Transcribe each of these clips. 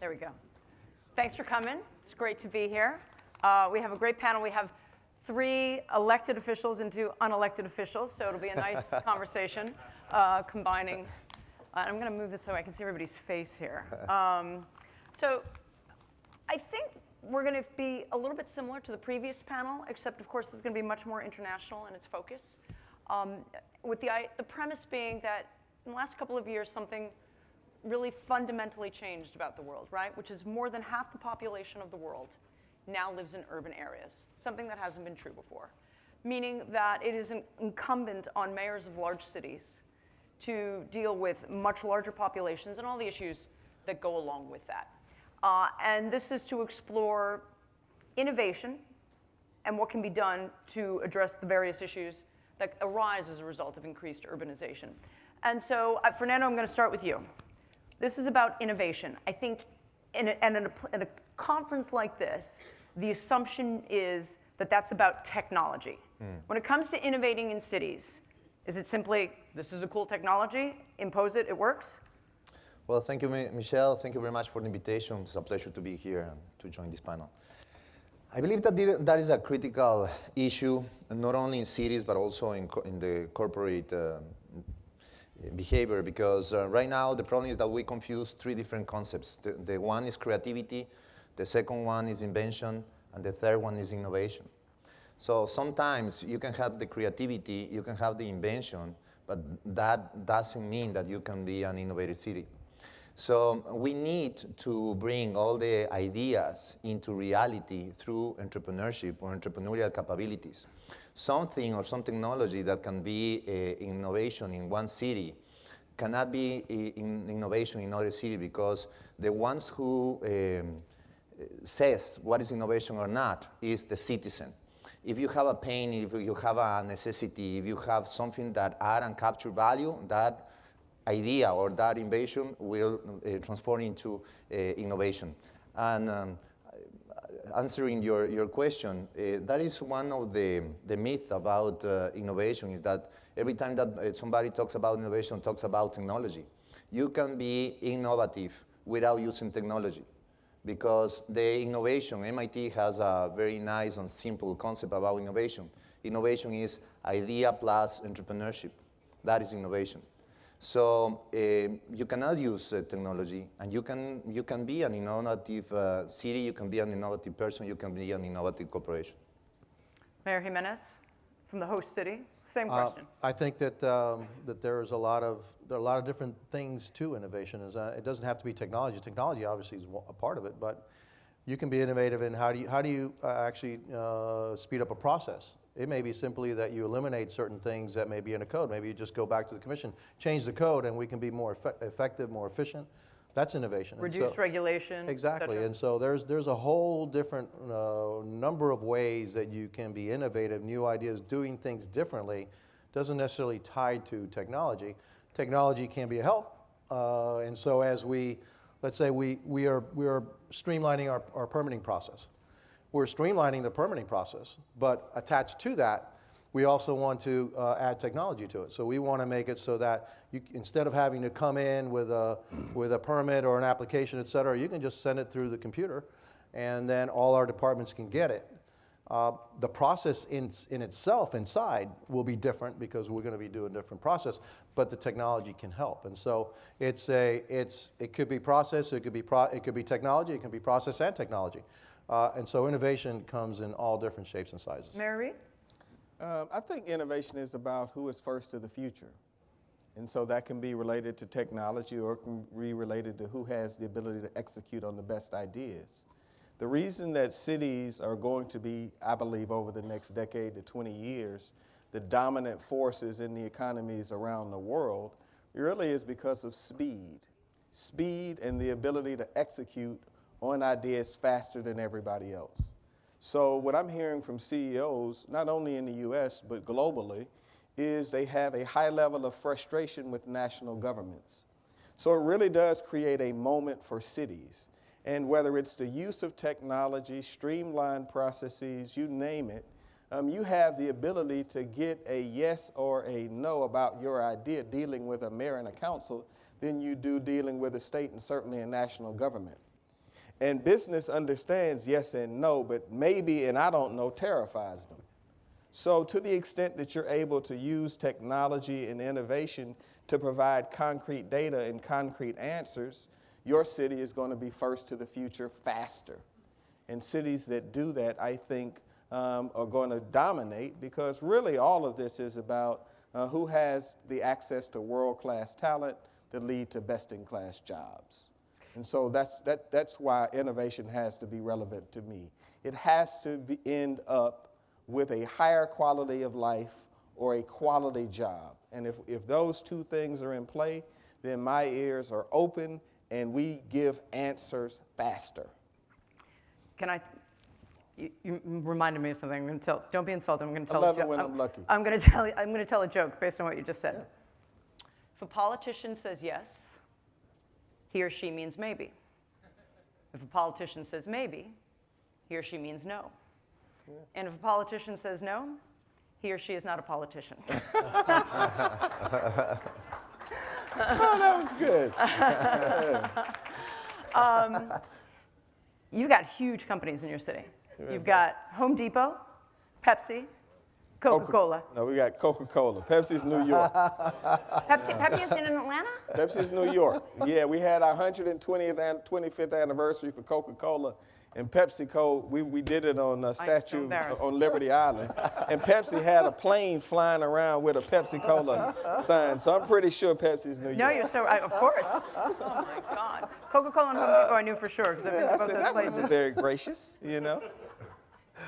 There we go. Thanks for coming. It's great to be here. We have a great panel. We have 3 elected officials and 2 unelected officials, so it'll be a nice conversation combining. I'm going to move this so I can see everybody's face here. So I think we're going to be a little bit similar to the previous panel, except, of course, it's going to be much more international in its focus, with the premise being that in the last couple of years, something really fundamentally changed about the world, right? Which is more than half the population of the world now lives in urban areas, something that hasn't been true before. Meaning that it is incumbent on mayors of large cities to deal with much larger populations and all the issues that go along with that. And this is to explore innovation and what can be done to address the various issues that arise as a result of increased urbanization. And so, Fernando, I'm going to start with you. This is about innovation. I think in a conference like this, the assumption is that that's about technology. When it comes to innovating in cities, is it simply, this is a cool technology, impose it, it works? Well, thank you, Michelle. Thank you very much for the invitation. It's a pleasure to be here and to join this panel. I believe that that is a critical issue, not only in cities, but also in the corporate behavior, because right now the problem is that we confuse 3 different concepts. The one is creativity, the second one is invention, and the third one is innovation. So sometimes you can have the creativity, you can have the invention, but that doesn't mean that you can be an innovative city. So we need to bring all the ideas into reality through entrepreneurship or entrepreneurial capabilities. Something or some technology that can be innovation in one city cannot be innovation in another city, because the ones who says what is innovation or not is the citizen. If you have a pain, if you have a necessity, if you have something that add and capture value, that idea or that innovation will transform into innovation. And answering your question, that is one of the myths about innovation, is that every time that somebody talks about innovation, talks about technology. You can be innovative without using technology, because the innovation, MIT has a very nice and simple concept about innovation. Innovation is idea plus entrepreneurship. That is innovation. So you cannot use technology, and you can be an innovative city, you can be an innovative person, you can be an innovative corporation. Mayor Gimenez, from the host city, same question. I think that that there are a lot of different things to innovation. It doesn't have to be technology. Technology obviously is a part of it, but you can be innovative in how do you actually speed up a process. It may be simply that you eliminate certain things that may be in a code. Maybe you just go back to the commission, change the code, and we can be more effective, more efficient. That's innovation. Reduce regulation. Exactly, and so there's a whole different number of ways that you can be innovative, new ideas, doing things differently. Doesn't necessarily tie to technology. Technology can be a help, and so as let's say we are streamlining our permitting process. We're streamlining the permitting process, but attached to that, we also want to add technology to it. So we want to make it so that instead of having to come in with a permit or an application, et cetera, you can just send it through the computer, and then all our departments can get it. The process in itself inside will be different, because we're going to be doing a different process, but the technology can help. And so it could be process, it could be technology, it can be process and technology. And so innovation comes in all different shapes and sizes. Mayor Reed? I think innovation is about who is first to the future. And so that can be related to technology, or it can be related to who has the ability to execute on the best ideas. The reason that cities are going to be, I believe, over the next decade to 20 years, the dominant forces in the economies around the world, really is because of speed. Speed and the ability to execute on ideas faster than everybody else. So what I'm hearing from CEOs, not only in the US, but globally, is they have a high level of frustration with national governments. So it really does create a moment for cities. And whether it's the use of technology, streamlined processes, you name it, you have the ability to get a yes or a no about your idea dealing with a mayor and a council than you do dealing with a state and certainly a national government. And business understands yes and no, but maybe and I don't know terrifies them. So to the extent that you're able to use technology and innovation to provide concrete data and concrete answers, your city is going to be first to the future faster. And cities that do that, I think, are going to dominate, because really all of this is about who has the access to world-class talent that lead to best-in-class jobs. And so that's why innovation has to be relevant to me. It has to end up with a higher quality of life or a quality job. And if those two things are in play, then my ears are open and we give answers faster. You reminded me of something. I'm going to tell. Don't be insulted. I'm going to tell I a love joke. it when I'm lucky. I'm going to tell a joke based on what you just said. Yeah. If a politician says yes, he or she means maybe. If a politician says maybe, he or she means no. Yeah. And if a politician says no, he or she is not a politician. Oh, that was good. You've got huge companies in your city. You've got Home Depot, Pepsi, Coca-Cola. No, we got Coca-Cola. Pepsi's New York. Pepsi is in Atlanta? Pepsi's New York. Yeah, we had our 25th anniversary for Coca-Cola. And PepsiCo, we did it on a statue on Liberty Island. And Pepsi had a plane flying around with a Pepsi-Cola sign. So I'm pretty sure Pepsi's New York. No, you're so, of course. Oh my God. Coca-Cola and Home Depot I knew for sure, because I've been to both those places. That was very gracious, you know.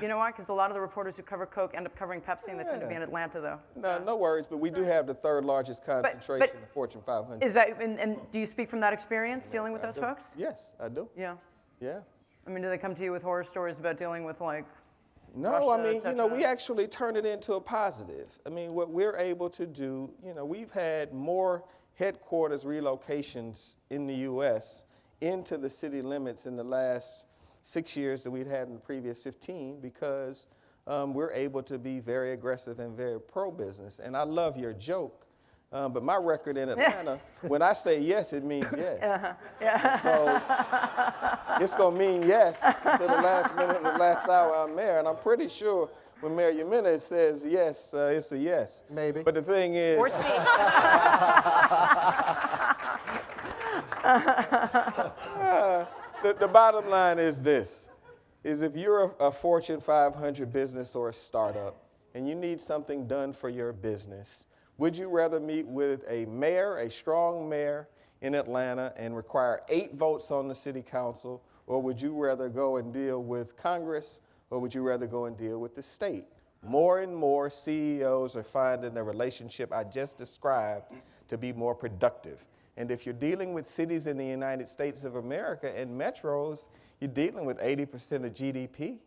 You know why? Because a lot of the reporters who cover Coke end up covering Pepsi, and they tend to be in Atlanta, though. No worries, but we do have the third largest concentration of Fortune 500. Is that, and do you speak from that experience, dealing with those folks? Yes, I do. Yeah. Yeah. I mean, do they come to you with horror stories about dealing with, like, No, Russia, I mean, you know, we actually turn it into a positive. I mean, what we're able to do, you know, we've had more headquarters relocations in the U.S. into the city limits in the last 6 years that we'd had in the previous 15, because we're able to be very aggressive and very pro-business. And I love your joke. But my record in Atlanta, when I say yes, it means yes. Yeah. So it's going to mean yes until the last minute and the last hour I'm there. And I'm pretty sure when Mayor Gimenez says yes, it's a yes. Maybe. But the thing is... Or C. The bottom line is this, is if you're a Fortune 500 business or a startup and you need something done for your business, would you rather meet with a mayor, a strong mayor in Atlanta, and require 8 votes on the city council, or would you rather go and deal with Congress, or would you rather go and deal with the state? More and more CEOs are finding the relationship I just described to be more productive. And if you're dealing with cities in the United States of America and metros, you're dealing with 80% of GDP.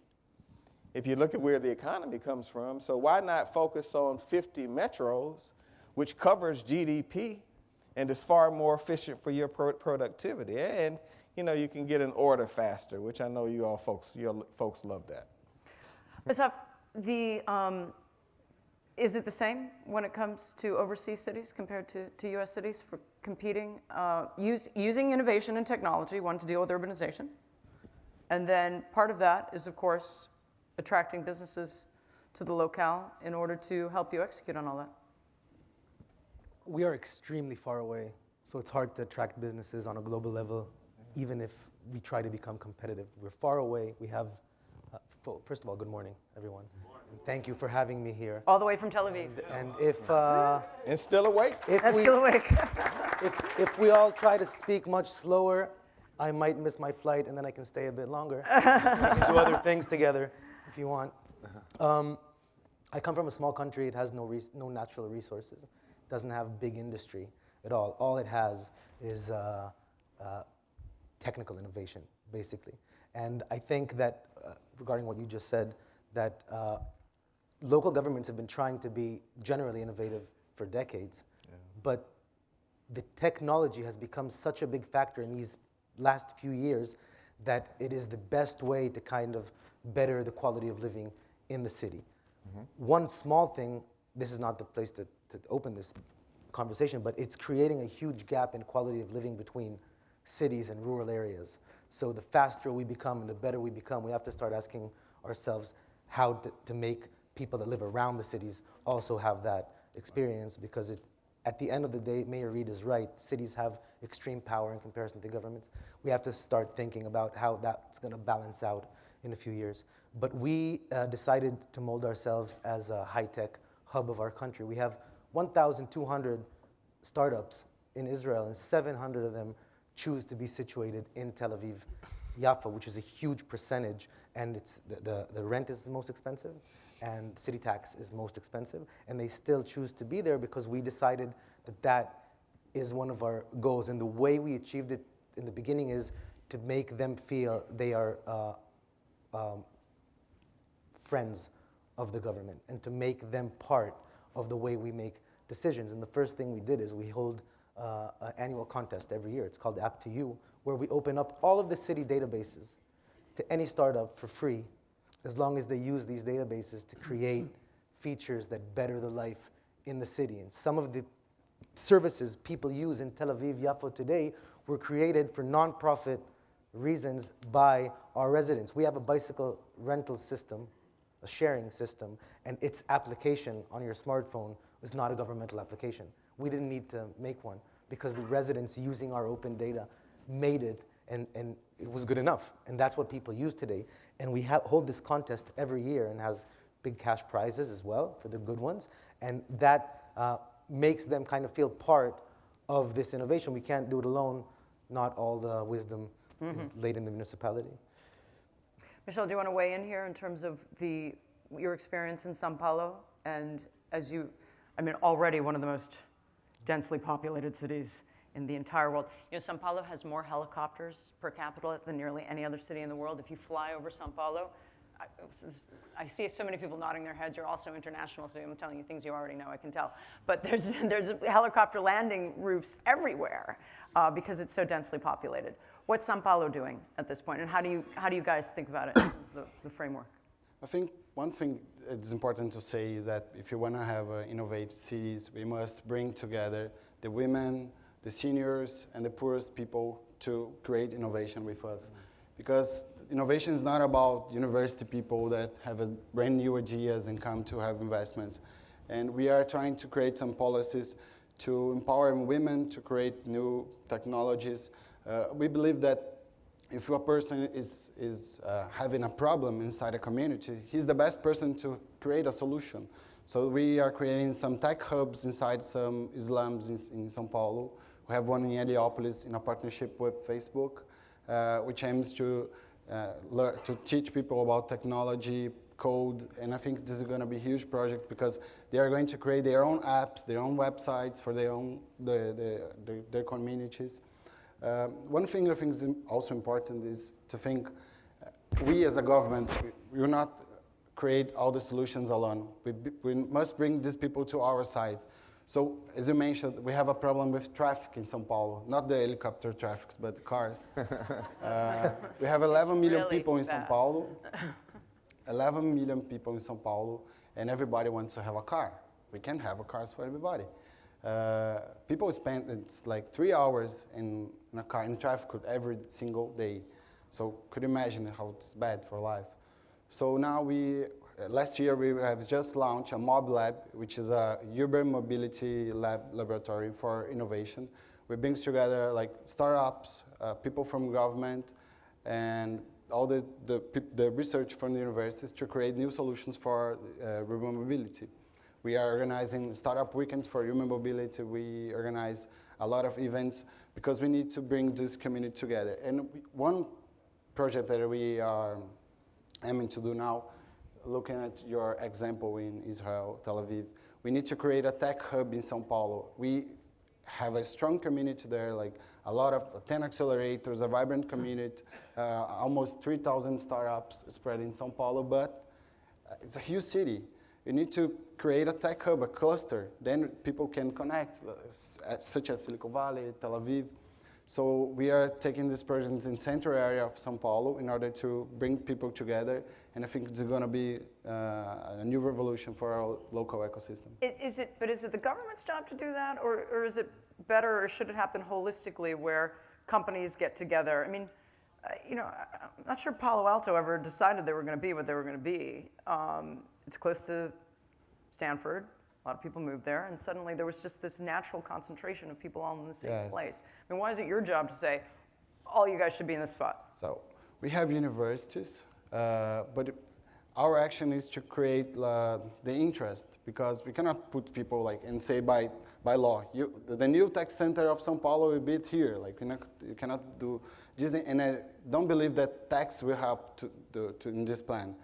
If you look at where the economy comes from, so why not focus on 50 metros, which covers GDP and is far more efficient for your productivity? And, you know, you can get an order faster, which I know your folks love that. Asaf, is it the same when it comes to overseas cities compared to U.S. cities for competing, using innovation and technology, one, to deal with urbanization? And then part of that is, of course, attracting businesses to the locale in order to help you execute on all that. We are extremely far away, so it's hard to attract businesses on a global level, even if we try to become competitive. We're far away. We have, first of all, good morning, everyone. Good morning. And thank you for having me here. All the way from Tel Aviv. And if... and still awake? Still awake. if we all try to speak much slower, I might miss my flight, and then I can stay a bit longer. We can do other things together, if you want. I come from a small country. It has no natural resources. It doesn't have big industry at all. All it has is technical innovation, basically. And I think that, regarding what you just said, that local governments have been trying to be generally innovative for decades, but the technology has become such a big factor in these last few years that it is the best way to kind of better the quality of living in the city. Mm-hmm. One small thing, this is not the place to open this conversation, but it's creating a huge gap in quality of living between cities and rural areas. So the faster we become and the better we become, we have to start asking ourselves how to make people that live around the cities also have that experience, because at the end of the day, Mayor Reed is right. Cities have extreme power in comparison to governments. We have to start thinking about how that's going to balance out in a few years. But we decided to mold ourselves as a high-tech hub of our country. We have 1,200 startups in Israel, and 700 of them choose to be situated in Tel Aviv-Yafo, which is a huge percentage, and it's the rent is the most expensive, and city tax is most expensive, and they still choose to be there because we decided that that is one of our goals. And the way we achieved it in the beginning is to make them feel they are friends of the government, and to make them part of the way we make decisions. And the first thing we did is we hold an annual contest every year. It's called App to You, where we open up all of the city databases to any startup for free, as long as they use these databases to create features that better the life in the city. And some of the services people use in Tel Aviv-Yafo today were created for nonprofit reasons by our residents. We have a bicycle rental system, a sharing system, and its application on your smartphone is not a governmental application. We didn't need to make one because the residents using our open data made it, and it was good enough. And that's what people use today. And we hold this contest every year and has big cash prizes as well for the good ones. And that makes them kind of feel part of this innovation. We can't do it alone. Not all the wisdom is laid in the municipality. Michelle, do you want to weigh in here in terms of your experience in São Paulo? And already one of the most densely populated cities in the entire world. São Paulo has more helicopters per capita than nearly any other city in the world. If you fly over São Paulo, I see so many people nodding their heads. You're also international, so I'm telling you things you already know, I can tell. But there's helicopter landing roofs everywhere because it's so densely populated. What's São Paulo doing at this point, and how do you guys think about it in terms of the framework? I think one thing it's important to say is that if you want to have innovative cities, we must bring together the women, the seniors, and the poorest people to create innovation with us. Because innovation is not about university people that have brand new ideas and come to have investments. And we are trying to create some policies to empower women to create new technologies. We believe that if a person is having a problem inside a community, he's the best person to create a solution. So we are creating some tech hubs inside some slums in São Paulo. We have one in Heliópolis in a partnership with Facebook, which aims to teach people about technology, code, and I think this is going to be a huge project because they are going to create their own apps, their own websites for their communities. One thing I think is also important is to think we as a government, we will not create all the solutions alone. We must bring these people to our side. So, as you mentioned, we have a problem with traffic in São Paulo. Not the helicopter traffic, but the cars. We have 11 million Really people in bad. São Paulo. 11 million people in São Paulo, and everybody wants to have a car. We can't have cars for everybody. People spend it's like 3 hours in a car in traffic every single day. So could you imagine how it's bad for life? So now last year we have just launched a Mob Lab, which is a urban mobility laboratory for innovation. We bring together like startups, people from government, and all the research from the universities to create new solutions for urban mobility. We are organizing startup weekends for human mobility. We organize a lot of events because we need to bring this community together. And one project that we are aiming to do now, looking at your example in Israel, Tel Aviv, we need to create a tech hub in São Paulo. We have a strong community there, like a lot of 10 accelerators, a vibrant community, almost 3,000 startups spread in São Paulo, but it's a huge city. You need to create a tech hub, a cluster, then people can connect, such as Silicon Valley, Tel Aviv. So we are taking these projects in central area of São Paulo in order to bring people together, and I think it's going to be a new revolution for our local ecosystem. Is it the government's job to do that, or is it better, or should it happen holistically where companies get together? I mean, I'm not sure Palo Alto ever decided they were going to be what they were going to be. It's close to Stanford. A lot of people moved there, and suddenly there was just this natural concentration of people all in the same place. I mean, why is it your job to say, all you guys should be in this spot? So we have universities, but our action is to create the interest, because we cannot put people like and say by law, the new tech center of São Paulo will be here. Like you cannot do Disney, and I don't believe that tax will help to in this plan.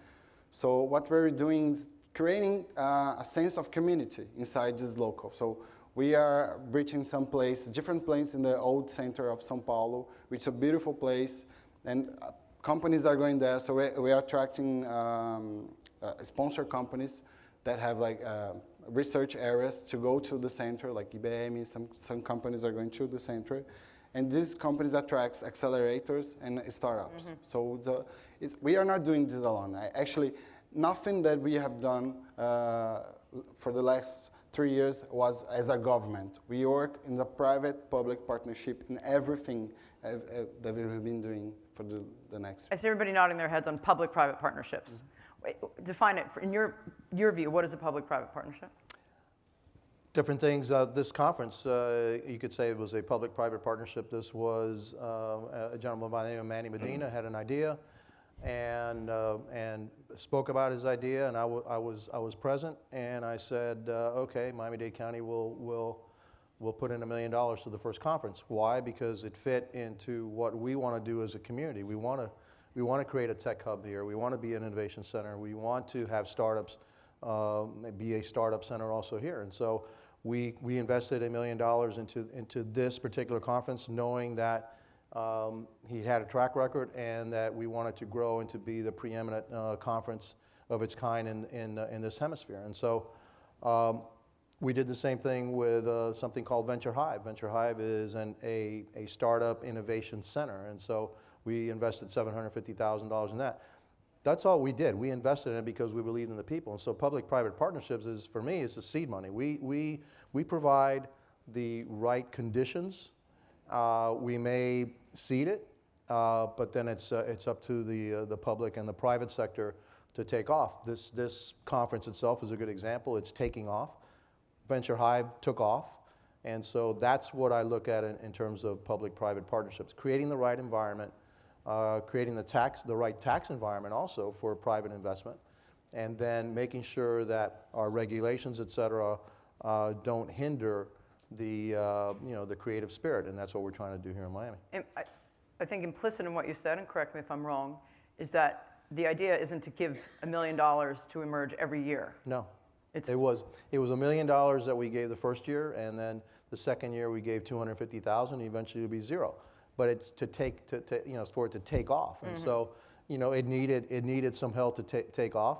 So what we're doing is creating a sense of community inside this local. So we are reaching some place, different place in the old center of São Paulo, which is a beautiful place, and companies are going there. So we are attracting sponsor companies that have like research areas to go to the center, like IBM. Some companies are going to the center, and these companies attracts accelerators and startups. Mm-hmm. So we are not doing this alone. Actually, nothing that we have done for the last 3 years was as a government. We work in the private-public partnership in everything that we've been doing for the next. I see everybody nodding their heads on public-private partnerships. Mm-hmm. Wait, define it. In your view, what is a public-private partnership? Different things. This conference, you could say it was a public-private partnership. This was a gentleman by the name of Manny Medina had an idea, and spoke about his idea, and I was present, and I said, okay, Miami-Dade County will put in $1 million to the first conference. Why? Because it fit into what we want to do as a community. We want to create a tech hub here. We want to be an innovation center. We want to have startups, be a startup center also here. And so we invested $1 million into this particular conference, knowing that he had a track record and that we wanted to grow and to be the preeminent conference of its kind in this hemisphere. And so we did the same thing with something called Venture Hive. Venture Hive is a startup innovation center, and so we invested $750,000 in that. That's all we did. We invested in it because we believed in the people. And so public-private partnerships is, for me, it's the seed money. We provide the right conditions. We may seed it, but then it's up to the public and the private sector to take off. This conference itself is a good example. It's taking off. Venture Hive took off, and so that's what I look at in terms of public-private partnerships: creating the right environment, creating the right tax environment also for private investment, and then making sure that our regulations, et cetera, don't hinder the creative spirit, and that's what we're trying to do here in Miami. And I think implicit in what you said, and correct me if I'm wrong, is that the idea isn't to give $1 million to emerge every year. No. It was $1 million that we gave the first year, and then the second year we gave $250,000. Eventually, it'll be zero. But it's for it to take off, and so it needed some help to take off.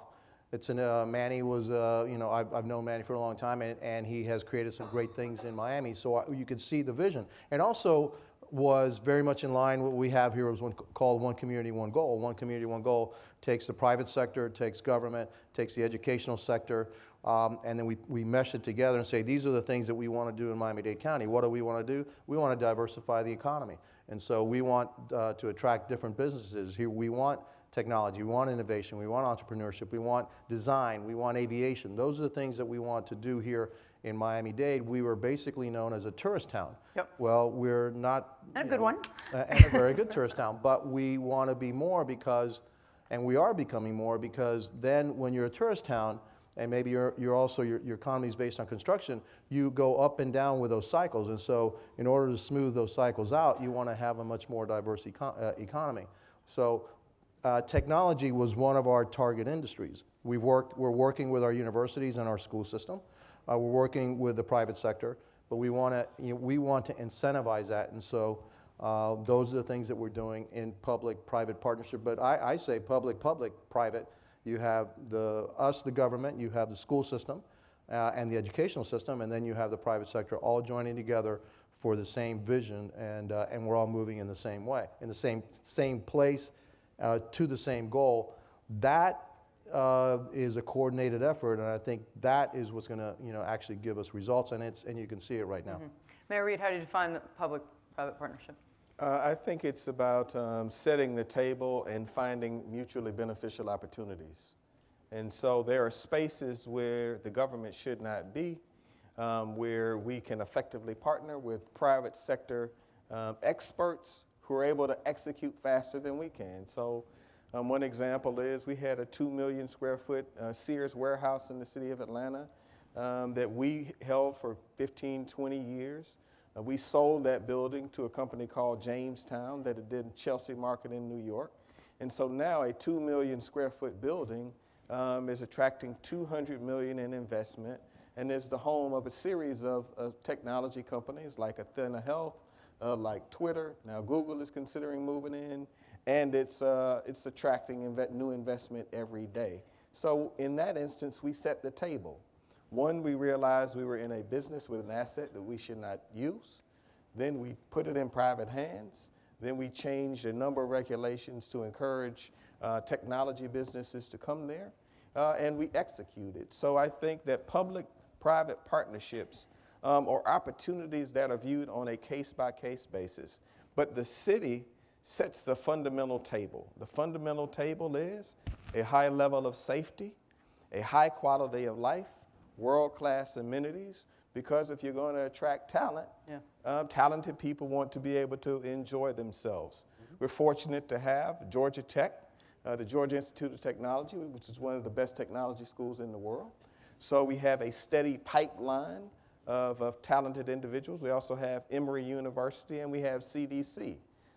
Manny was I've known Manny for a long time, and he has created some great things in Miami. So you could see the vision, and also was very much in line with what we have here. It was called One Community, One Goal. One Community, One Goal takes the private sector, takes government, takes the educational sector, and then we mesh it together and say, these are the things that we want to do in Miami-Dade County. What do we want to do? We want to diversify the economy. And so we want to attract different businesses. Here we want technology, we want innovation, we want entrepreneurship, we want design, we want aviation. Those are the things that we want to do here in Miami-Dade. We were basically known as a tourist town. Yep. Well, we're not. And a good one. And a very good tourist town. But we want to be more and we are becoming more, because then when you're a tourist town, and maybe you're also your economy is based on construction, you go up and down with those cycles. And so in order to smooth those cycles out, you want to have a much more diverse economy. So technology was one of our target industries. We're working with our universities and our school system. We're working with the private sector, but we want to incentivize that. And so those are the things that we're doing in public-private partnership. But I say public-public-private. You have the government, you have the school system and the educational system, and then you have the private sector all joining together for the same vision, and we're all moving in the same way, in the same place, to the same goal. That is a coordinated effort, and I think that is what's going to actually give us results, and you can see it right now. Mm-hmm. Mayor Reed, how do you define the public-private partnership? I think it's about setting the table and finding mutually beneficial opportunities. And so there are spaces where the government should not be, where we can effectively partner with private sector experts who are able to execute faster than we can. So one example is we had a 2 million square foot Sears warehouse in the city of Atlanta that we held for 15, 20 years. We sold that building to a company called Jamestown that did Chelsea Market in New York. And so now a 2 million square foot building is attracting $200 million in investment and is the home of a series of technology companies like Athena Health, like Twitter. Now Google is considering moving in, and it's attracting new investment every day. So in that instance, we set the table. One, we realized we were in a business with an asset that we should not use. Then we put it in private hands. Then we changed a number of regulations to encourage technology businesses to come there, and we executed. So I think that public-private partnerships are opportunities that are viewed on a case-by-case basis. But the city sets the fundamental table. The fundamental table is a high level of safety, a high quality of life, world-class amenities, because if you're going to attract talent, talented people want to be able to enjoy themselves. We're fortunate to have Georgia Tech, the Georgia Institute of Technology, which is one of the best technology schools in the world. So we have a steady pipeline of talented individuals. We also have Emory University, and we have CDC.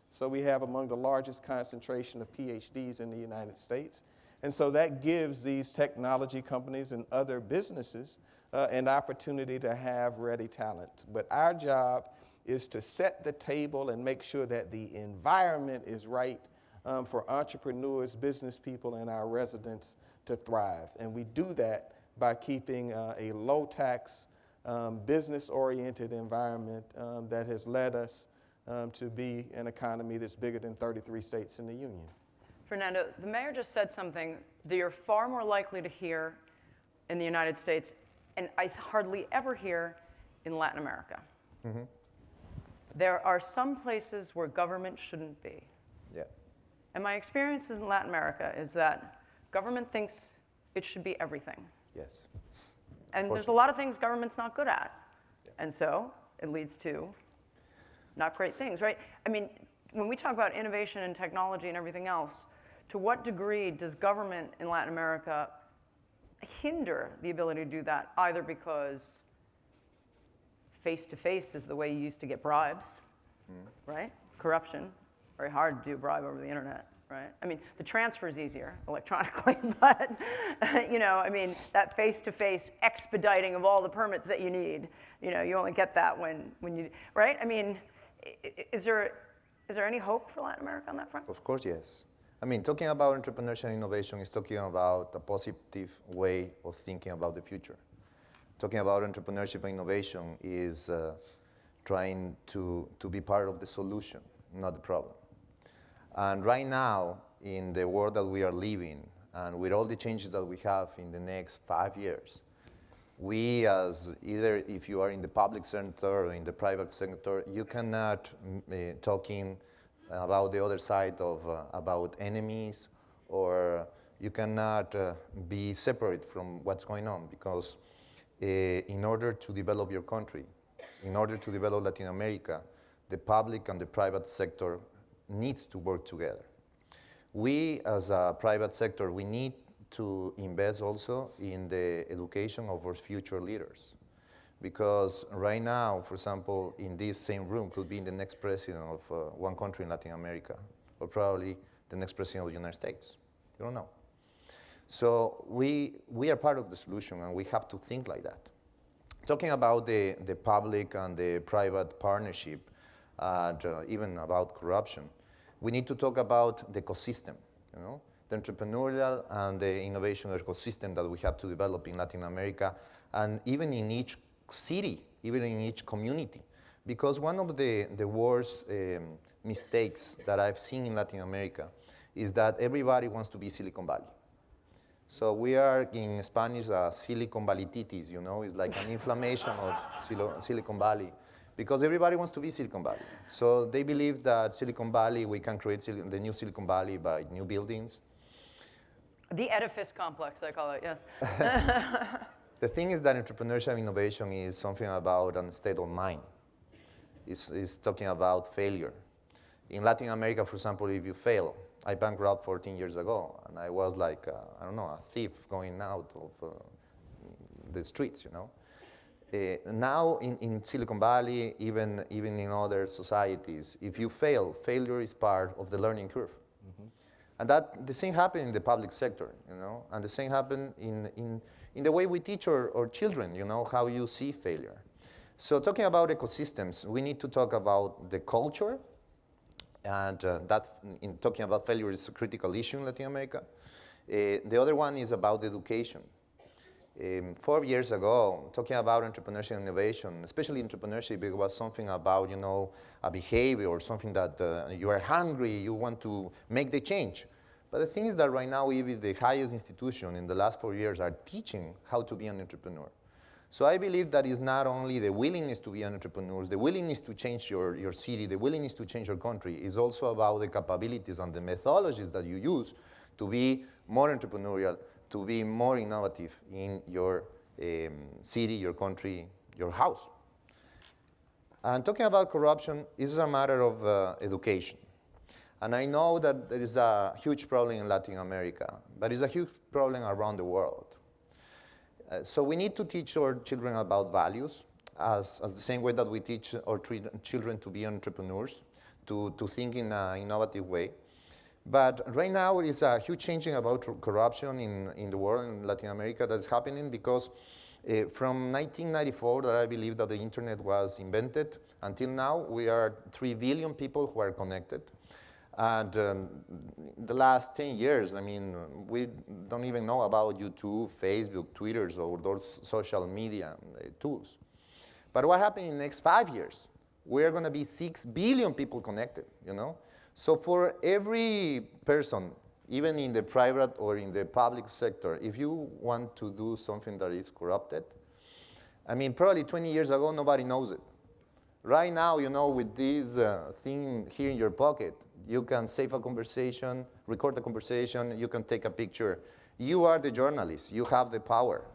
So we have among the largest concentration of PhDs in the United States. And so that gives these technology companies and other businesses an opportunity to have ready talent. But our job is to set the table and make sure that the environment is right for entrepreneurs, business people, and our residents to thrive. And we do that by keeping a low-tax, business-oriented environment that has led us to be an economy that's bigger than 33 states in the union. Fernando, the mayor just said something that you're far more likely to hear in the United States, and I hardly ever hear in Latin America. Mm-hmm. There are some places where government shouldn't be. Yeah. And my experiences in Latin America is that government thinks it should be everything. Yes. And there's a lot of things government's not good at. Yeah. And so it leads to not great things, right? I mean, when we talk about innovation and technology and everything else, to what degree does government in Latin America hinder the ability to do that, either because face-to-face is the way you used to get bribes, right? Corruption, very hard to do a bribe over the internet, right? I mean, the transfer is easier electronically, but, you know, I mean, that face-to-face expediting of all the permits that you need, you know, you only get that when you, right? I mean, is there any hope for Latin America on that front? Of course, yes. I mean, talking about entrepreneurship and innovation is talking about a positive way of thinking about the future. Talking about entrepreneurship and innovation is trying to be part of the solution, not the problem. And right now, in the world that we are living, and with all the changes that we have in the next 5 years, we, as either if you are in the public sector or in the private sector, you cannot talking about the other side of about enemies, or you cannot be separate from what's going on, because in order to develop your country, in order to develop Latin America, the public and the private sector needs to work together. We, as a private sector, we need to invest also in the education of our future leaders. Because right now, for example, in this same room could be the next president of one country in Latin America, or probably the next president of the United States. You don't know. So we are part of the solution, and we have to think like that. Talking about the public and the private partnership, and even about corruption, we need to talk about the ecosystem, you know? The entrepreneurial and the innovation ecosystem that we have to develop in Latin America, and even in each city, even in each community. Because one of the worst mistakes that I've seen in Latin America is that everybody wants to be Silicon Valley. So we are, in Spanish, Silicon Valley titis, you know, it's like an inflammation of Silicon Valley. because everybody wants to be Silicon Valley. So they believe that Silicon Valley, we can create the new Silicon Valley by new buildings. The edifice complex, I call it, yes. The thing is that entrepreneurship and innovation is something about a state of mind. It's talking about failure. In Latin America, for example, if you fail, I bankrupted 14 years ago, and I was like, I don't know, a thief going out of the streets, you know. Now in Silicon Valley, even in other societies, if you fail, failure is part of the learning curve. And the same happened in the public sector, you know, and the same happened in the way we teach our children, you know, how you see failure. So talking about ecosystems, we need to talk about the culture, and in talking about failure is a critical issue in Latin America. The other one is about education. 4 years ago, talking about entrepreneurship and innovation, especially entrepreneurship, it was something about, you know, a behavior or something that you are hungry, you want to make the change. But the thing is that right now, even the highest institution in the last 4 years are teaching how to be an entrepreneur. So I believe that it's not only the willingness to be an entrepreneur, the willingness to change your city, the willingness to change your country, is also about the capabilities and the methodologies that you use to be more entrepreneurial, to be more innovative in your city, your country, your house. And talking about corruption is a matter of education. And I know that there is a huge problem in Latin America, but it's a huge problem around the world. So we need to teach our children about values, as the same way that we teach our children to be entrepreneurs, to think in an innovative way. But right now, it is a huge changing about corruption in the world, in Latin America, that's happening because from 1994, that I believe that the internet was invented, until now, we are 3 billion people who are connected. And the last 10 years, I mean, we don't even know about YouTube, Facebook, Twitter, or those social media tools. But what happened in the next 5 years? We're going to be 6 billion people connected, you know? So for every person, even in the private or in the public sector, if you want to do something that is corrupted, I mean, probably 20 years ago, nobody knows it. Right now, you know, with this thing here in your pocket, you can save a conversation, record a conversation, you can take a picture. You are the journalist, you have the power.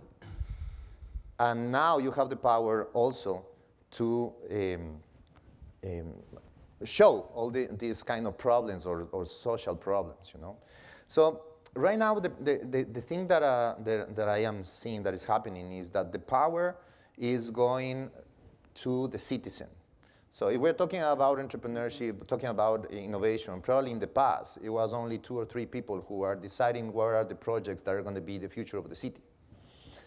And now you have the power also to show all these kind of problems or social problems, you know. So right now, the thing that I am seeing that is happening is that the power is going to the citizen. So if we're talking about entrepreneurship, talking about innovation, probably in the past, it was only 2 or 3 people who are deciding what are the projects that are going to be the future of the city.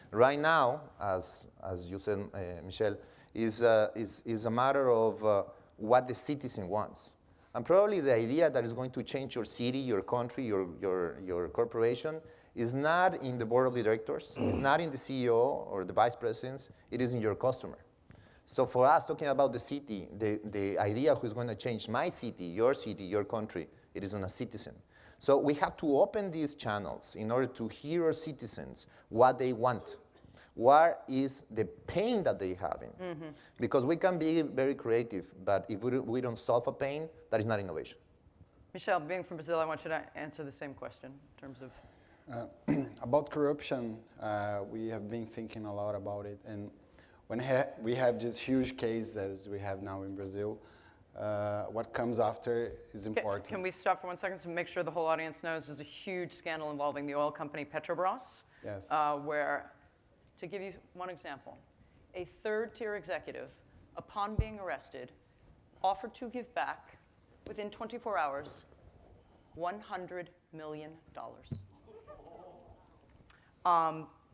Right now, as you said, Michelle, is a matter of what the citizen wants. And probably the idea that is going to change your city, your country, your corporation is not in the board of directors, it's not in the CEO or the vice presidents, it is in your customer. So for us, talking about the city, the idea who's going to change my city, your country, it is in a citizen. So we have to open these channels in order to hear our citizens what they want. What is the pain that they have in? Mm-hmm. Because we can be very creative, but if we don't solve a pain, that is not innovation. Michelle, being from Brazil, I want you to answer the same question in terms of... About corruption, we have been thinking a lot about it. And when we have this huge case as we have now in Brazil, what comes after is important. Can we stop for 1 second to make sure the whole audience knows there's a huge scandal involving the oil company Petrobras, yes. Where, to give you one example, a third-tier executive, upon being arrested, offered to give back, within 24 hours, $100 million.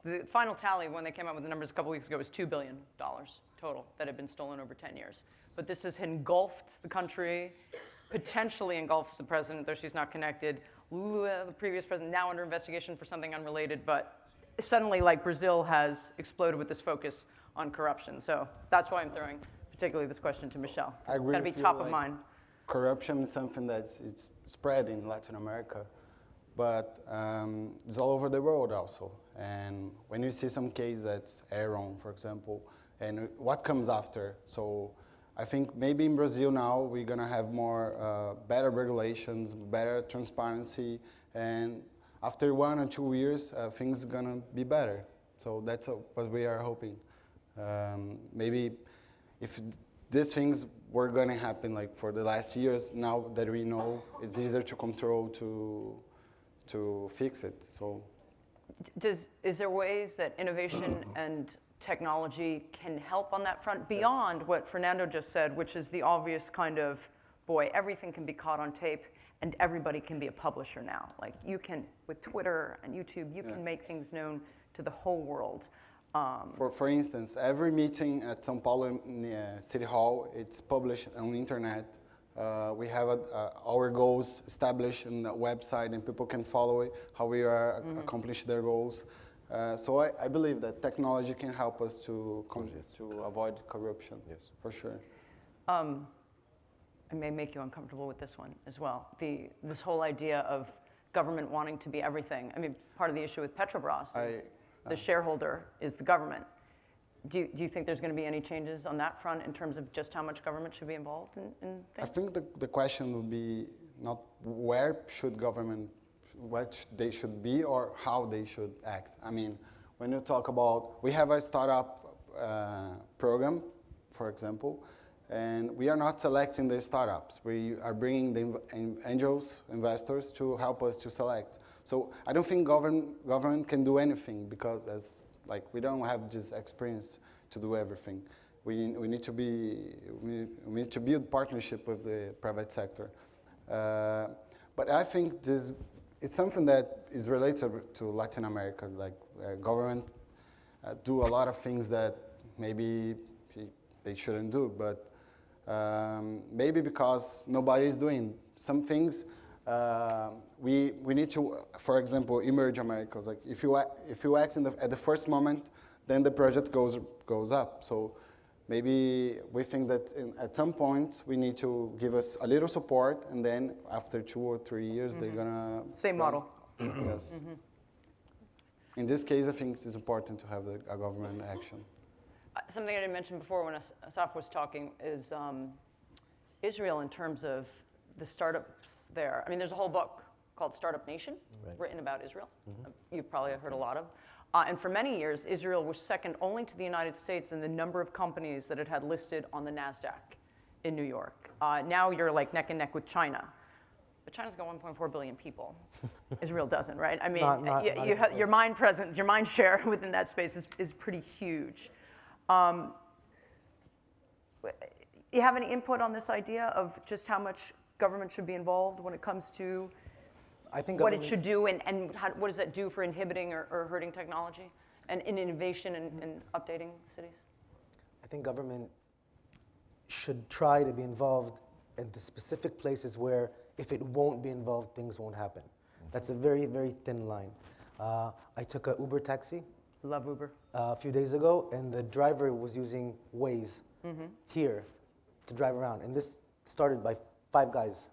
The final tally, when they came out with the numbers a couple weeks ago, was $2 billion total that had been stolen over 10 years. But this has engulfed the country, potentially engulfs the president, though she's not connected. Lula, the previous president, now under investigation for something unrelated, but suddenly, like, Brazil has exploded with this focus on corruption. So that's why I'm throwing particularly this question to Michelle. It's got to be top of mind. Corruption is something it's spread in Latin America, but it's all over the world also. And when you see some case that's Aaron, for example, and what comes after, so I think maybe in Brazil now we're gonna have more better regulations, better transparency, and after 1 or 2 years, things gonna be better. So that's what we are hoping. Maybe if these things were gonna happen like for the last years, now that we know, it's easier to control to fix it. So, is there ways that innovation and technology can help on that front beyond what Fernando just said, which is the obvious kind of, boy, everything can be caught on tape and everybody can be a publisher now. Like you can, with Twitter and YouTube, you can make things known to the whole world. For instance, every meeting at São Paulo in the City Hall, it's published on the internet. We have our goals established in the website and people can follow it, how we are accomplish their goals. So I believe that technology can help us to avoid corruption. Yes, for sure. I may make you uncomfortable with this one as well. This whole idea of government wanting to be everything. I mean, part of the issue with Petrobras is the shareholder is the government. Do you think there's going to be any changes on that front in terms of just how much government should be involved in things? I think the question would be not where should government, what they should be or how they should act. I mean, when you talk about, we have a startup program, for example, and we are not selecting the startups. We are bringing the angels, investors, to help us to select. So I don't think government can do anything because we don't have this experience to do everything. We need to build partnership with the private sector. But I think it's something that is related to Latin America. Like government do a lot of things that maybe they shouldn't do, but maybe because nobody is doing some things. We need to, for example, emerge Americas. Like if you act at the first moment, then the project goes up. So maybe we think that at some point we need to give us a little support, and then after 2 or 3 years they're gonna same model. Yes. In this case, I think it's important to have a government action. Something I didn't mention before when Asaf was talking is Israel in terms of the startups there. I mean, there's a whole book called Startup Nation, written about Israel. You've probably heard a lot of. And for many years, Israel was second only to the United States in the number of companies that it had listed on the NASDAQ in New York. Now you're like neck and neck with China. But China's got 1.4 billion people. Israel doesn't, right? I mean, your mind presence, your mind share within that space is pretty huge. You have any input on this idea of just how much government should be involved when it comes to what it should do and what does that do for inhibiting or hurting technology and in innovation and updating cities? I think government should try to be involved in the specific places where if it won't be involved, things won't happen. That's a very, very thin line. I took an Uber taxi. Love Uber. A few days ago, and the driver was using Waze here to drive around. And this started by 5 guys,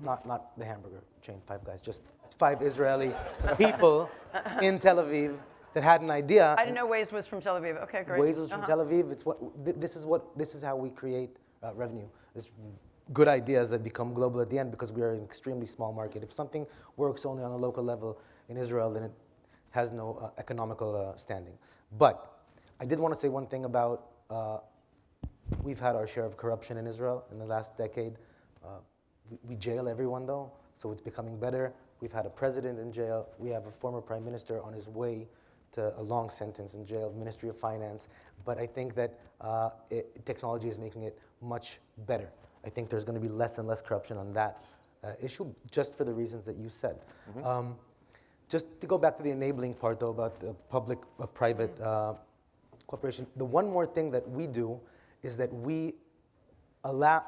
not the hamburger chain, 5 guys, just 5 Israeli people in Tel Aviv that had an idea. I didn't know Waze was from Tel Aviv. Okay, great. Waze was from Tel Aviv. This is how we create revenue. It's good ideas that become global at the end because we are an extremely small market. If something works only on a local level in Israel, then it has no economical standing. But I did want to say one thing about, we've had our share of corruption in Israel in the last decade. We jail everyone though, so it's becoming better. We've had a president in jail. We have a former prime minister on his way to a long sentence in jail, Ministry of Finance. But I think that technology is making it much better. I think there's going to be less and less corruption on that issue, just for the reasons that you said. Just to go back to the enabling part, though, about the public-private cooperation, the one more thing that we do is that we allow,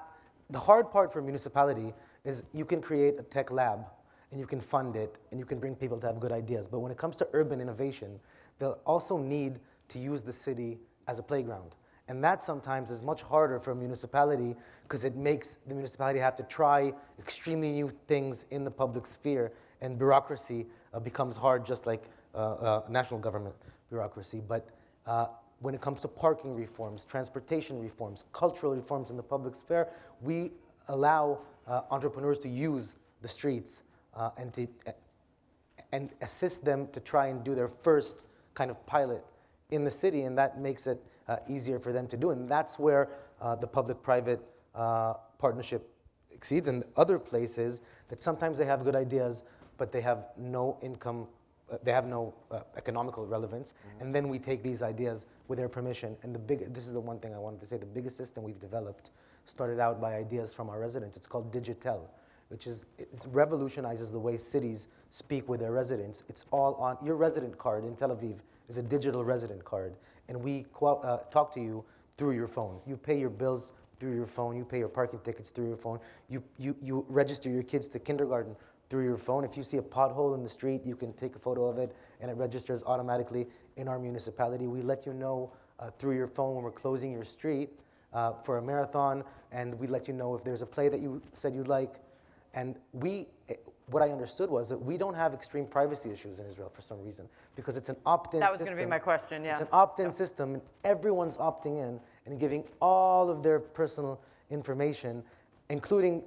the hard part for a municipality is you can create a tech lab, and you can fund it, and you can bring people to have good ideas. But when it comes to urban innovation, they'll also need to use the city as a playground. And that sometimes is much harder for a municipality because it makes the municipality have to try extremely new things in the public sphere, and bureaucracy becomes hard, just like national government bureaucracy. But when it comes to parking reforms, transportation reforms, cultural reforms in the public sphere, we allow entrepreneurs to use the streets and assist them to try and do their first kind of pilot in the city, and that makes it easier for them to do. And that's where the public-private partnership exceeds. And other places that sometimes they have good ideas, but they have no income, they have no economical relevance. Mm-hmm. And then we take these ideas with their permission. And this is the one thing I wanted to say, the biggest system we've developed started out by ideas from our residents. It's called Digitel, which is, it revolutionizes the way cities speak with their residents. It's all on, your resident card in Tel Aviv is a digital resident card. And we talk to you through your phone. You pay your bills through your phone. You pay your parking tickets through your phone. You register your kids to kindergarten through your phone. If you see a pothole in the street, you can take a photo of it, and it registers automatically in our municipality. We let you know through your phone when we're closing your street for a marathon, and we let you know if there's a play that you said you'd like. And what I understood was that we don't have extreme privacy issues in Israel for some reason, because it's an opt-in system. That was going to be my question, yeah. It's an opt-in system, and everyone's opting in and giving all of their personal information, including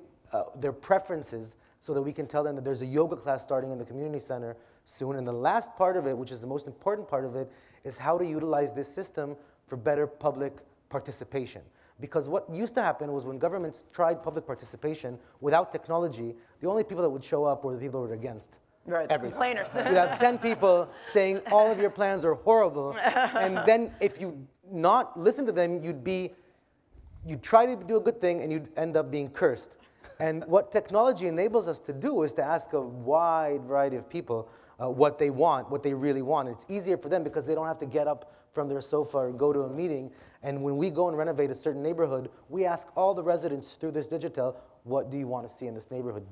their preferences, so that we can tell them that there's a yoga class starting in the community center soon. And the last part of it, which is the most important part of it, is how to utilize this system for better public participation. Because what used to happen was when governments tried public participation without technology, the only people that would show up were the people that were against. Right, everything. Complainers. You'd have 10 people saying all of your plans are horrible, and then if you not listen to them, you'd try to do a good thing and you'd end up being cursed. And what technology enables us to do is to ask a wide variety of people what they want, what they really want. It's easier for them because they don't have to get up from their sofa or go to a meeting. And when we go and renovate a certain neighborhood, we ask all the residents through this Digitel, what do you want to see in this neighborhood?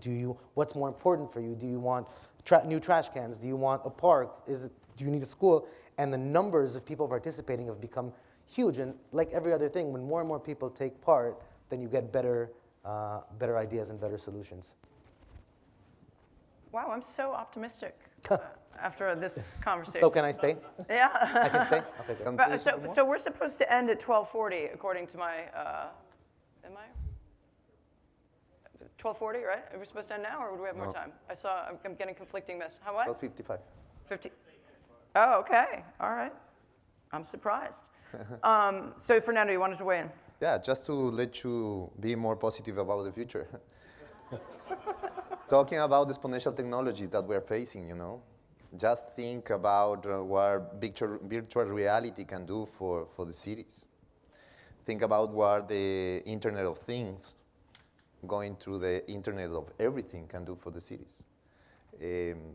What's more important for you? Do you want new trash cans? Do you want a park? Do you need a school? And the numbers of people participating have become huge. And like every other thing, when more and more people take part, then you get better ideas and better solutions. Wow, I'm so optimistic after this conversation. So can I stay? Yeah. I can stay? Okay, good. So we're supposed to end at 12:40, according to my, am I? 12:40, right? Are we supposed to end now, or do we have more time? I'm getting conflicting messages. How much? 12:55. 50. Oh, okay. All right. I'm surprised. So Fernando, you wanted to weigh in? Yeah, just to let you be more positive about the future. Talking about the exponential technologies that we're facing, just think about what virtual reality can do for the cities. Think about what the Internet of Things, going through the Internet of Everything, can do for the cities.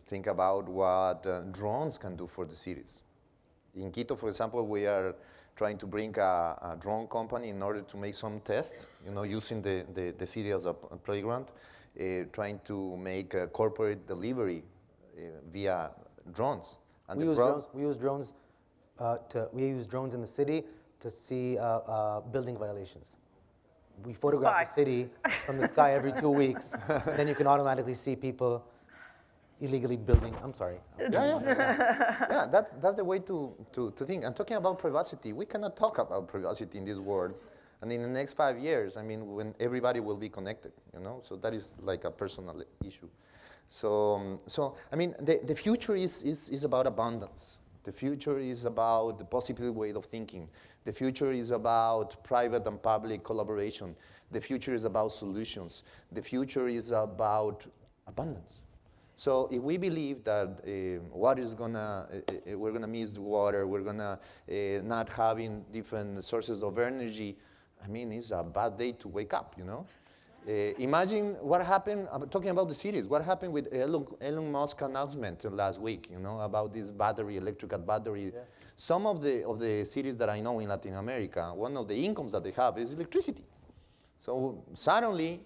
Think about what drones can do for the cities. In Quito, for example, we are trying to bring a drone company in order to make some tests, using the city as a playground, trying to make a corporate delivery via drones. And we use drones in the city to see building violations. We photograph the city from the sky every 2 weeks, and then you can automatically see people illegally building. I'm sorry. Yeah, that's the way to think. And talking about privacy, we cannot talk about privacy in this world. And in the next 5 years, when everybody will be connected, so that is like a personal issue. So the future is about abundance. The future is about the positive way of thinking. The future is about private and public collaboration. The future is about solutions. The future is about abundance. So if we believe that we're gonna miss the water, we're gonna not having different sources of energy, it's a bad day to wake up, Imagine what happened, talking about the cities, what happened with Elon Musk's announcement last week, about this electrical battery. Yeah. Some of the cities that I know in Latin America, one of the incomes that they have is electricity. So suddenly,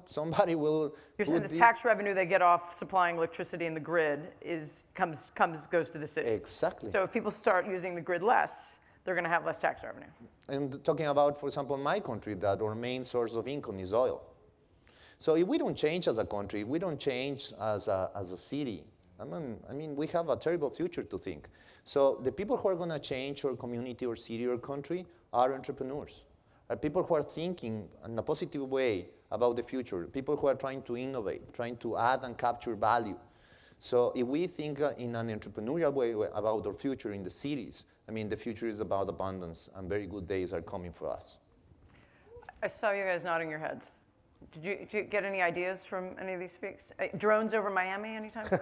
somebody will. You're saying the tax revenue they get off supplying electricity in the grid goes to the cities. Exactly. So if people start using the grid less, they're going to have less tax revenue. And talking about, for example, my country, that our main source of income is oil. So if we don't change as a country, if we don't change as a city, I mean, we have a terrible future to think. So the people who are going to change our community or city or country are entrepreneurs, are people who are thinking in a positive way about the future, people who are trying to innovate, trying to add and capture value. So if we think in an entrepreneurial way about our future in the cities, I mean, the future is about abundance, and very good days are coming for us. I saw you guys nodding your heads. Did you get any ideas from any of these speaks? Drones over Miami anytime soon?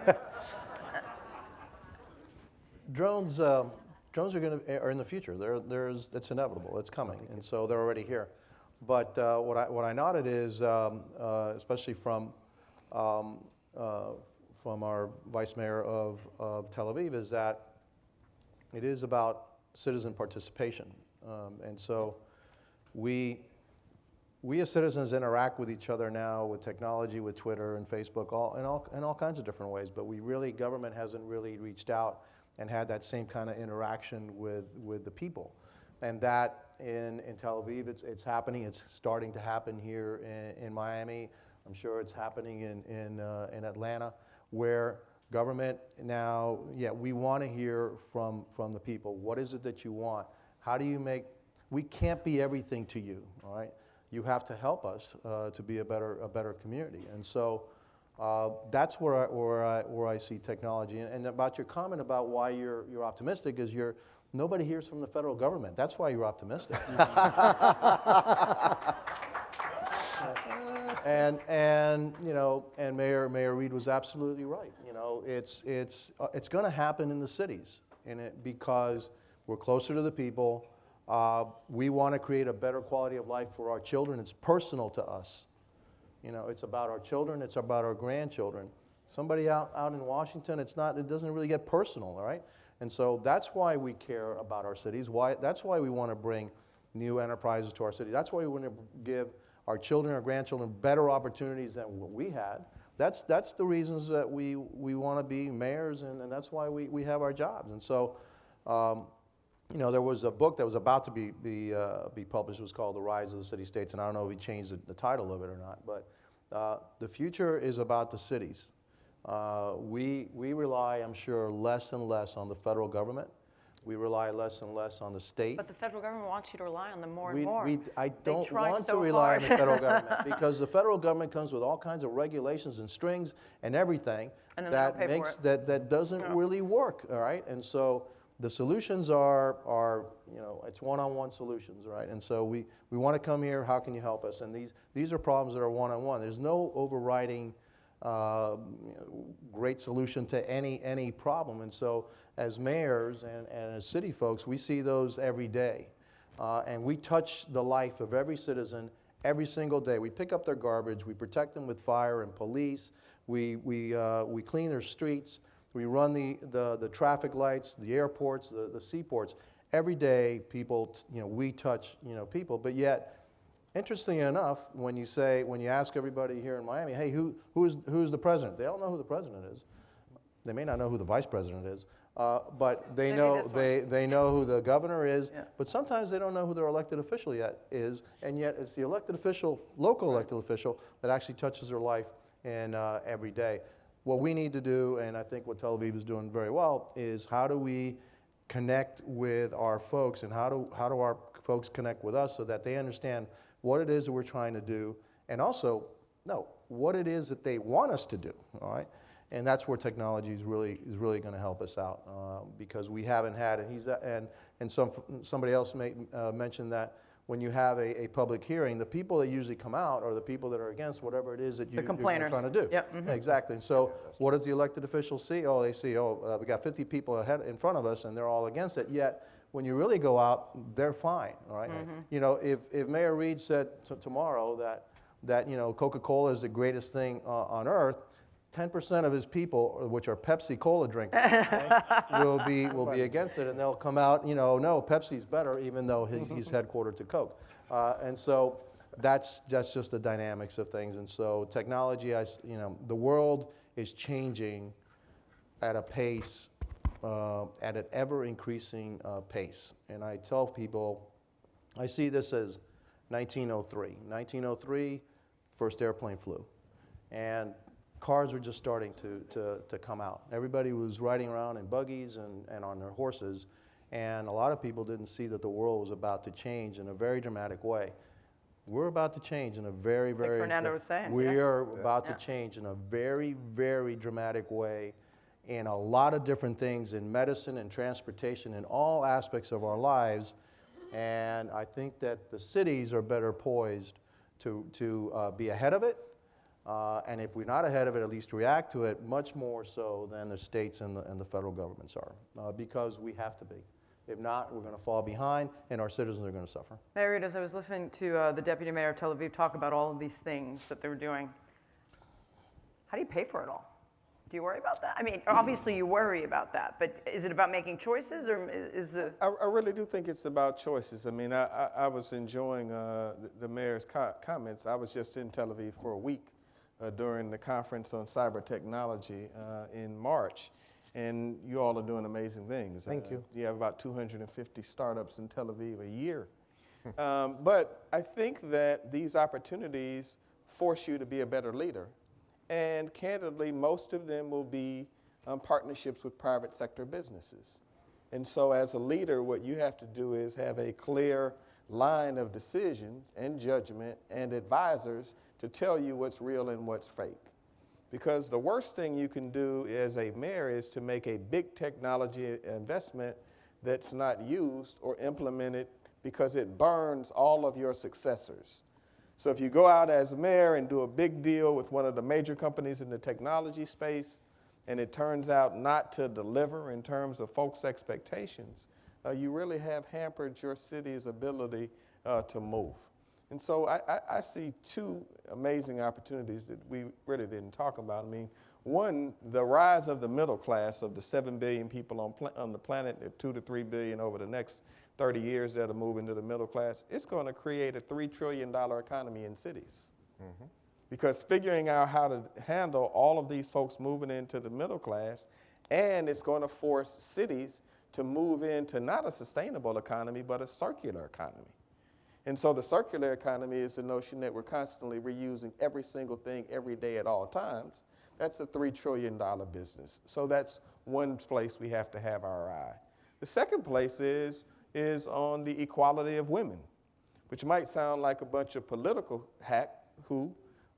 Drones are in the future. It's inevitable. It's coming, and so they're already here. But what I noted is, especially from our vice mayor of Tel Aviv, is that it is about citizen participation, and so we as citizens interact with each other now with technology, with Twitter and Facebook, in all kinds of different ways. But government hasn't really reached out and had that same kind of interaction with the people. And that in Tel Aviv, it's happening. It's starting to happen here in Miami. I'm sure it's happening in Atlanta, where government now, we want to hear from the people. What is it that you want? How do you we can't be everything to you, all right? You have to help us to be a better community. And so that's where I see technology. And about your comment about why you're optimistic is nobody hears from the federal government. That's why you're optimistic. and Mayor Reed was absolutely right. It's going to happen in the cities, because we're closer to the people. We want to create a better quality of life for our children. It's personal to us. It's about our children. It's about our grandchildren. Somebody out in Washington, it doesn't really get personal, all right? And so that's why we care about our cities. That's why we want to bring new enterprises to our city. That's why we want to give our children, our grandchildren, better opportunities than what we had. That's the reasons that we want to be mayors, and that's why we have our jobs. And so, there was a book that was about to be published. It was called The Rise of the City-States, and I don't know if he changed the title of it or not, but the future is about the cities. We rely, I'm sure, less and less on the federal government. We rely less and less on the state. But the federal government wants you to rely on them more and more. I don't want to so rely on hard. the federal government, because the federal government comes with all kinds of regulations and strings and everything And then they don't pay for it. that doesn't really work, all right? And so the solutions are it's one-on-one solutions, right? And so we want to come here. How can you help us? And these are problems that are one-on-one. There's no overriding great solution to any problem. And so as mayors and as city folks, we see those every day. And we touch the life of every citizen every single day. We pick up their garbage. We protect them with fire and police. We clean their streets. We run the traffic lights, the airports, the seaports. Every day, people, we touch, people. But yet, interestingly enough, when you ask everybody here in Miami, hey, who's the president? They all know who the president is. They may not know who the vice president is, but they know who the governor is. Yeah. But sometimes they don't know who their elected official is, and yet it's the elected official, local elected official, that actually touches their life every day. What we need to do, and I think what Tel Aviv is doing very well, is how do we connect with our folks, and how do our folks connect with us so that they understand what it is that we're trying to do, and also what it is that they want us to do. All right, and that's where technology is really going to help us out, because we haven't had, and somebody else mentioned that when you have a public hearing, the people that usually come out are the people that are against whatever it is that you're trying to do. Yep. Mm-hmm. Exactly. And so what does the elected officials see? Oh, they see, we got 50 people in front of us, and they're all against it. Yet, when you really go out, they're fine. All right. Mm-hmm. If Mayor Reed said tomorrow that Coca-Cola is the greatest thing on earth, 10% of his people, which are Pepsi Cola drinkers, will be against it, and they'll come out. No, Pepsi's better, even though he's headquartered to Coke, and so that's just the dynamics of things. And so technology, the world is changing at a pace, at an ever increasing pace. And I tell people, I see this as 1903. 1903, first airplane flew, and cars were just starting to come out. Everybody was riding around in buggies and on their horses, and a lot of people didn't see that the world was about to change in a very dramatic way. We're about to change in a very, very... Like Fernando was saying. We yeah. are about to change in a very, very dramatic way in a lot of different things, in medicine and transportation, in all aspects of our lives. And I think that the cities are better poised to be ahead of it. And if we're not ahead of it, at least react to it much more so than the states and the federal governments are, because we have to be. If not, we're going to fall behind, and our citizens are going to suffer. Mayor, as I was listening to the deputy mayor of Tel Aviv talk about all of these things that they were doing, how do you pay for it all? Do you worry about that? I mean, obviously you worry about that, but is it about making choices, or is the... I really do think it's about choices. I mean, I was enjoying the mayor's comments. I was just in Tel Aviv for a week during the conference on cyber technology in March. And you all are doing amazing things. Thank you. You have about 250 startups in Tel Aviv a year. But I think that these opportunities force you to be a better leader. And candidly, most of them will be partnerships with private sector businesses. And so as a leader, what you have to do is have a clear line of decisions and judgment and advisors to tell you what's real and what's fake. Because the worst thing you can do as a mayor is to make a big technology investment that's not used or implemented because it burns all of your successors. So if you go out as mayor and do a big deal with one of the major companies in the technology space, and it turns out not to deliver in terms of folks' expectations, you really have hampered your city's ability to move. And so I see two amazing opportunities that we really didn't talk about. I mean, one, the rise of the middle class of the 7 billion people on the planet, 2 to 3 billion over the next 30 years that'll move into the middle class. It's going to create a $3 trillion economy in cities. Mm-hmm. Because figuring out how to handle all of these folks moving into the middle class, and it's going to force cities to move into not a sustainable economy, but a circular economy. And so the circular economy is the notion that we're constantly reusing every single thing every day at all times. That's a $3 trillion business. So that's one place we have to have our eye. The second place is on the equality of women, which might sound like a bunch of political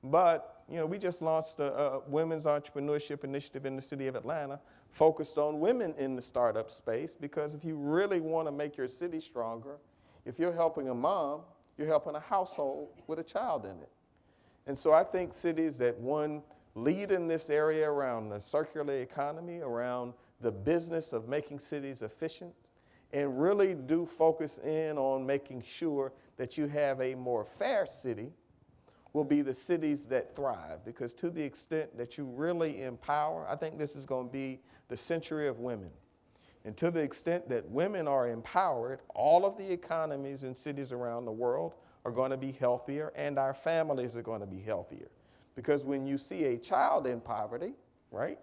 but you know, we just launched a women's entrepreneurship initiative in the city of Atlanta focused on women in the startup space, because if you really want to make your city stronger, if you're helping a mom, you're helping a household with a child in it. And so I think cities that, one, lead in this area around the circular economy, around the business of making cities efficient, and really do focus in on making sure that you have a more fair city, will be the cities that thrive. Because to the extent that you really empower, I think this is going to be the century of women. And to the extent that women are empowered, all of the economies in cities around the world are going to be healthier, and our families are going to be healthier. Because when you see a child in poverty, right,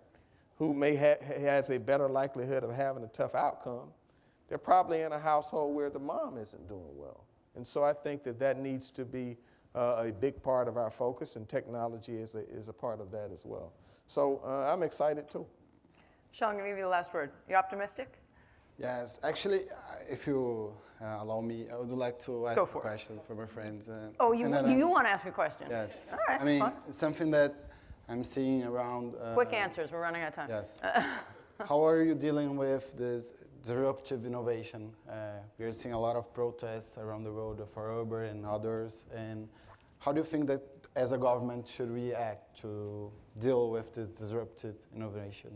who may has a better likelihood of having a tough outcome, they're probably in a household where the mom isn't doing well. And so I think that needs to be a big part of our focus, and technology is a part of that as well. So I'm excited too. Sean, I'm going to give you the last word. You optimistic? Yes, actually, if you allow me, I would like to ask a question for my friends. You want to ask a question? Yes. All right, I mean, fine. it's something that I'm seeing around. Quick answers, we're running out of time. Yes. How are you dealing with this disruptive innovation? We're seeing a lot of protests around the world for Uber and others. And how do you think that as a government should react to deal with this disruptive innovation?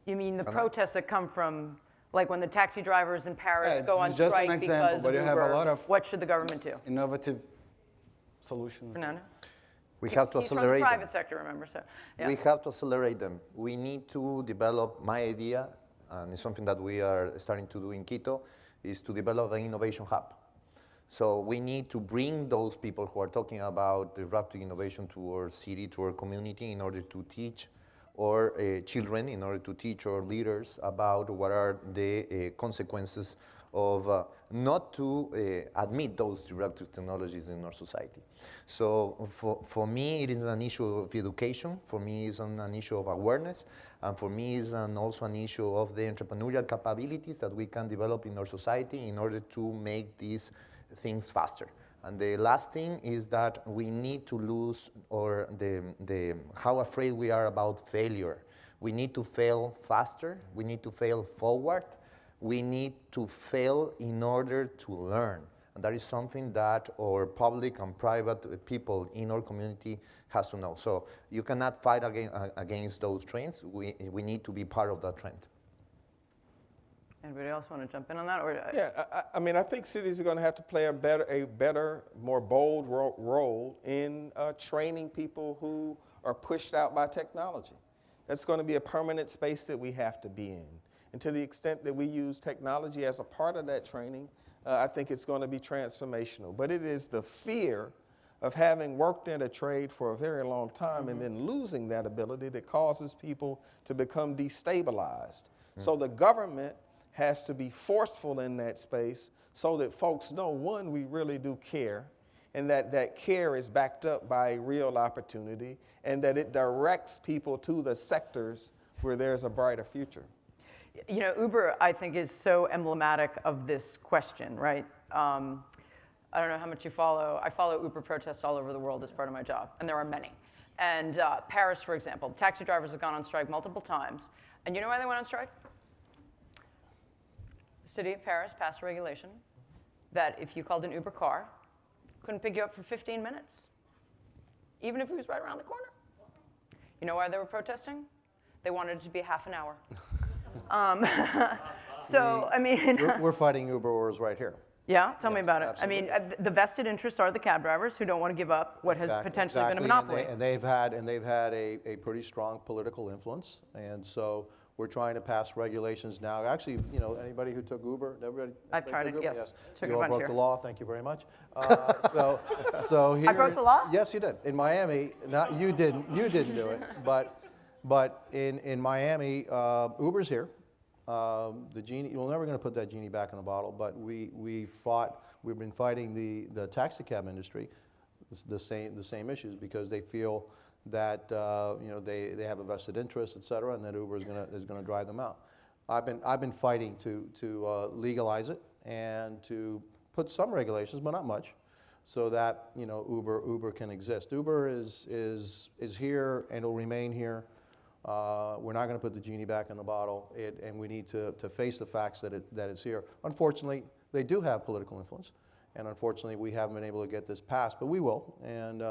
You mean the protests that come from, like when the taxi drivers in Paris go on just strike an example, because but of you Uber? have a lot of What should the government do? Innovative solutions. Fernando? We have to He's from accelerate the private them. sector, remember, so. Yeah. We have to accelerate them. We need to develop, my idea, and it's something that we are starting to do in Quito, is to develop an innovation hub. So we need to bring those people who are talking about disruptive innovation to our city, to our community, in order to teach our children, in order to teach our leaders about what are the consequences not to admit those disruptive technologies in our society. So for me, it is an issue of education. For me, it's an issue of awareness. And for me, it's also an issue of the entrepreneurial capabilities that we can develop in our society in order to make these things faster. And the last thing is that we need to lose how afraid we are about failure. We need to fail faster. We need to fail forward. We need to fail in order to learn. And that is something that our public and private people in our community has to know. So you cannot fight against those trends. We need to be part of that trend. Anybody else want to jump in on that? Or, Yeah, I mean, I think cities are going to have to play a better, more bold role in training people who are pushed out by technology. That's going to be a permanent space that we have to be in. And to the extent that we use technology as a part of that training, I think it's going to be transformational. But it is the fear of having worked in a trade for a very long time and then losing that ability that causes people to become destabilized. So the government has to be forceful in that space so that folks know, one, we really do care, and that care is backed up by real opportunity, and that it directs people to the sectors where there's a brighter future. You know, Uber, I think, is so emblematic of this question, right? I don't know how much you follow. I follow Uber protests all over the world as part of my job, and there are many. And Paris, for example, taxi drivers have gone on strike multiple times. And you know why they went on strike? The city of Paris passed a regulation that if you called an Uber car, couldn't pick you up for 15 minutes, even if it was right around the corner. You know why they were protesting? They wanted it to be half an hour. So, I mean... we're fighting Uber wars right here. Yeah, tell me about it. Absolutely. I mean, the vested interests are the cab drivers who don't want to give up what has potentially been a monopoly. And they've had a pretty strong political influence, and so we're trying to pass regulations now. Actually, you know, anybody who took Uber, I've tried it. Uber? Yes. Took You a all bunch broke here. the law. Thank you very much. So here, I broke the law? Yes, you did. In Miami, not you didn't. You didn't do it, but in Miami, Uber's here. The genie, we're never going to put that genie back in the bottle, but we've been fighting the taxi cab industry, the same issues, because they feel that you know, they have a vested interest, et cetera, and that Uber is going to drive them out. I've been fighting to legalize it and to put some regulations, but not much, so that, you know, Uber can exist. Uber is here and will remain here. We're not going to put the genie back in the bottle, and we need to face the facts that it's here. Unfortunately, they do have political influence, and unfortunately, we haven't been able to get this passed, but we will, and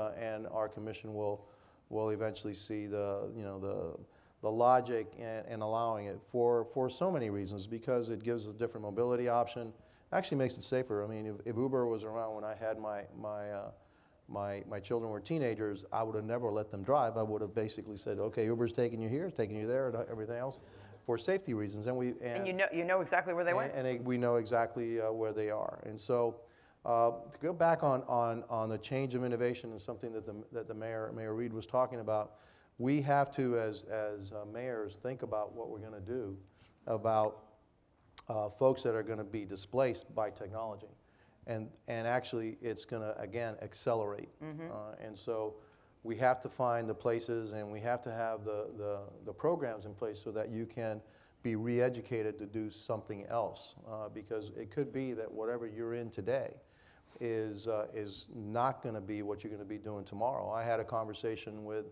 our commission will eventually see the logic in allowing it for so many reasons, because it gives us a different mobility option, actually makes it safer. I mean, if Uber was around when I had my children were teenagers, I would have never let them drive. I would have basically said, okay, Uber's taking you here, taking you there, and everything else, for safety reasons. And you know exactly where they went? And we know exactly where they are. And so to go back on the change of innovation is something that the Mayor Reed was talking about. We have to, as mayors, think about what we're going to do about folks that are going to be displaced by technology. And actually, it's going to, again, accelerate. And so we have to find the places, and we have to have the programs in place so that you can be re-educated to do something else. Because it could be that whatever you're in today is not going to be what you're going to be doing tomorrow. I had a conversation with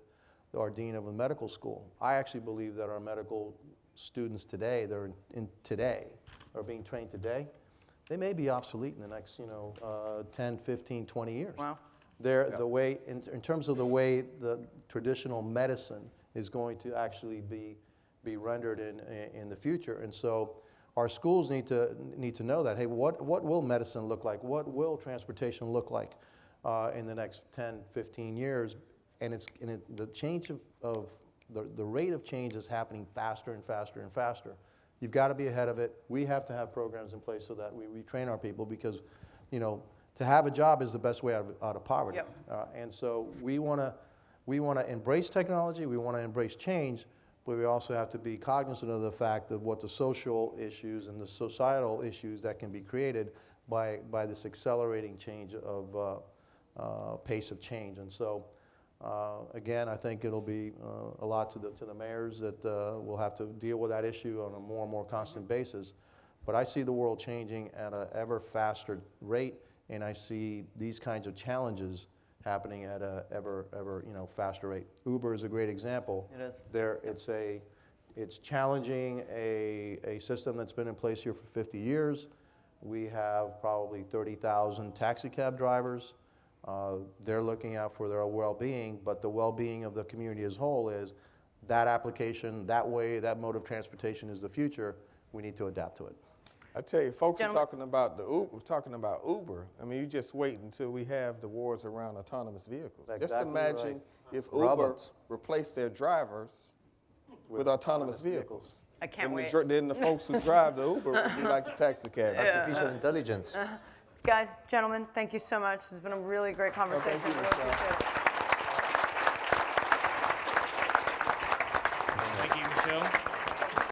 our dean of a medical school. I actually believe that our medical students today, are being trained today, they may be obsolete in the next, 10, 15, 20 years. Wow. The way, in terms of the way the traditional medicine is going to actually be rendered in the future. And so our schools need to know that, hey, what will medicine look like? What will transportation look like in the next 10, 15 years? And the change of the rate of change is happening faster and faster and faster. You've got to be ahead of it. We have to have programs in place so that we retrain our people, because, to have a job is the best way out of poverty. Yep. And so we want to embrace technology. We want to embrace change, but we also have to be cognizant of the fact of what the social issues and the societal issues that can be created by this accelerating change of pace of change. And so, again, I think it'll be a lot to the mayors that will have to deal with that issue on a more and more constant basis. But I see the world changing at an ever faster rate, and I see these kinds of challenges happening at a ever faster rate. Uber is a great example. It is. It's challenging a system that's been in place here for 50 years. We have probably 30,000 taxi cab drivers. They're looking out for their well-being, but the well-being of the community as a whole is that application, that way, that mode of transportation is the future. We need to adapt to it. I tell you, folks are Gentlemen. talking about Uber. I mean, you just wait until we have the wars around autonomous vehicles. That's Just exactly imagine right. if Uber Robots. replaced their drivers with autonomous vehicles. I can't And wait. then the folks who drive the Uber would be like the taxi cab. Artificial intelligence. Guys, gentlemen, thank you so much. This has been a really great conversation. you, Really Michelle. appreciate it.